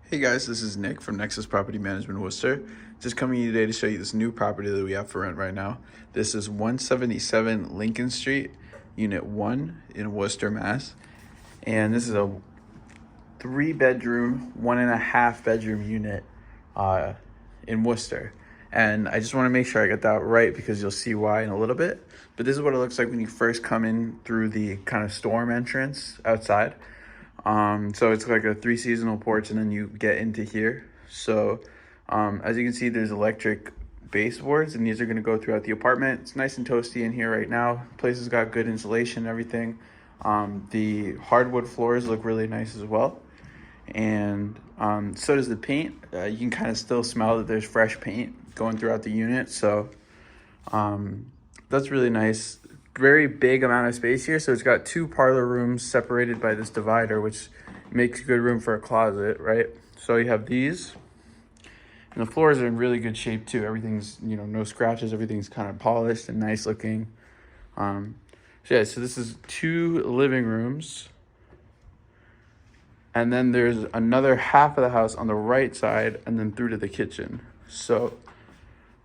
Hey guys, this is Nick from Nexus Property Management Worcester. Just coming to you today to show you this new property that we have for rent right now. This is 177 Lincoln Street, Unit 1 in Worcester, Mass. And this is a 3-bedroom, 1.5-bedroom unit in Worcester. And I just want to make sure I get that right because you'll see why in a little bit. But this is what it looks like when you first come in through the kind of storm entrance outside. So it's like a 3-seasonal porch, and then you get into here. So as you can see, there's electric baseboards, and these are going to go throughout the apartment. It's nice and toasty in here right now. Place has got good insulation and everything. The hardwood floors look really nice as well, and so does the paint. You can kind of still smell that there's fresh paint going throughout the unit, so that's really nice. Very big amount of space here. So it's got 2 parlor rooms separated by this divider, which makes good room for a closet, right? So you have these, and the floors are in really good shape too. Everything's, no scratches. Everything's kind of polished and nice looking. So this is 2 living rooms, and then there's another half of the house on the right side, and then through to the kitchen. So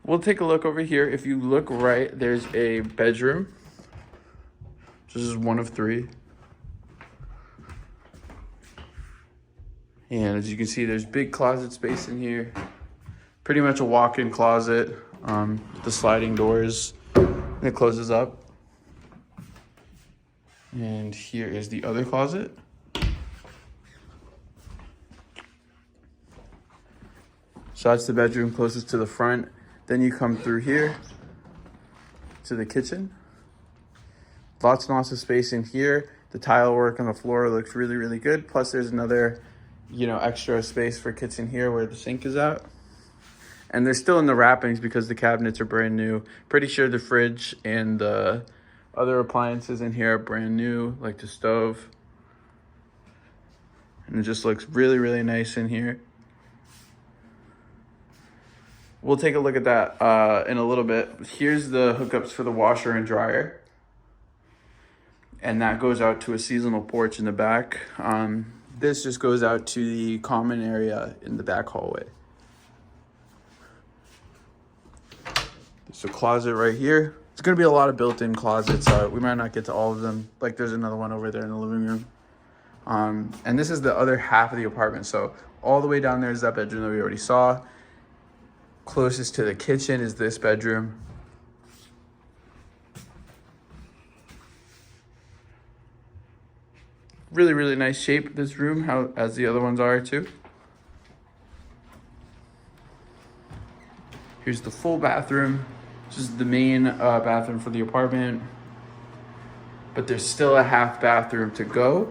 we'll take a look over here. If you look right, there's a bedroom. This is 1 of 3. And as you can see, there's big closet space in here. Pretty much a walk-in closet with the sliding doors. And it closes up. And here is the other closet. So that's the bedroom closest to the front. Then you come through here to the kitchen. Lots and lots of space in here. The tile work on the floor looks really, really good. Plus there's another, extra space for kitchen here where the sink is at. And they're still in the wrappings because the cabinets are brand new. Pretty sure the fridge and the other appliances in here are brand new, like the stove. And it just looks really, really nice in here. We'll take a look at that in a little bit. Here's the hookups for the washer and dryer. And that goes out to a seasonal porch in the back. This just goes out to the common area in the back hallway. There's a closet right here. It's gonna be a lot of built-in closets. We might not get to all of them. Like there's another one over there in the living room. And this is the other half of the apartment. So all the way down there is that bedroom that we already saw. Closest to the kitchen is this bedroom. Really, really nice shape, this room, as the other ones are too. Here's the full bathroom. This is the main bathroom for the apartment. But there's still a half bathroom to go.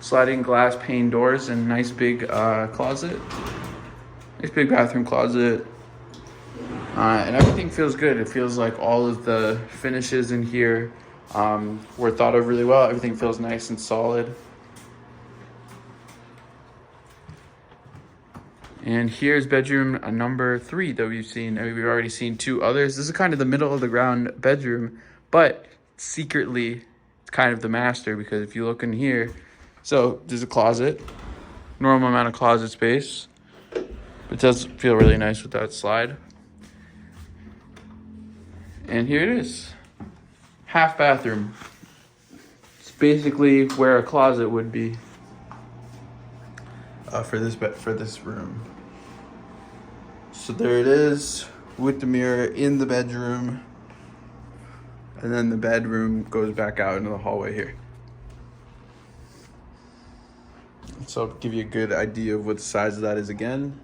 Sliding glass pane doors and nice big closet. Nice big bathroom closet. And everything feels good. It feels like all of the finishes in here were thought of really well. Everything feels nice and solid. And here's bedroom number 3 that we've seen. We've already seen 2 others. This is kind of the middle of the ground bedroom, but secretly it's kind of the master, because if you look in here, so there's a closet, normal amount of closet space. It does feel really nice with that slide. And here it is. Half bathroom. It's basically where a closet would be for this room. So there it is with the mirror in the bedroom, and then the bedroom goes back out into the hallway here. So I'll give you a good idea of what the size of that is again.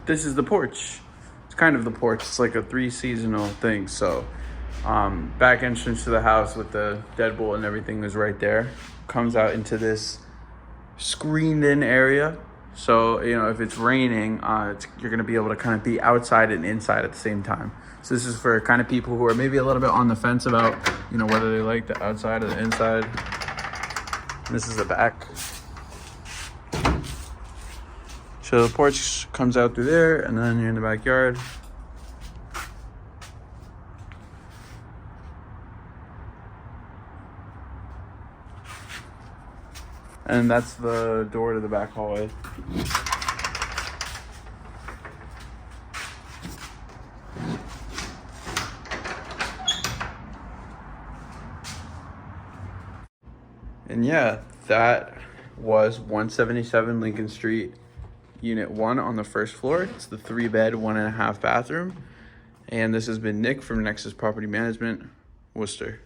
This is the porch. It's kind of the porch. It's like a 3-seasonal thing. So back entrance to the house with the deadbolt and everything is right there. Comes out into this screened in area. So, you know, if it's raining, you're going to be able to kind of be outside and inside at the same time. So this is for kind of people who are maybe a little bit on the fence about, you know, whether they like the outside or the inside. This is the back. So the porch comes out through there, and then you're in the backyard. And that's the door to the back hallway. And yeah, that was 177 Lincoln Street, Unit 1 on the first floor. It's the 3-bed, 1.5 bathroom. And this has been Nick from Nexus Property Management, Worcester.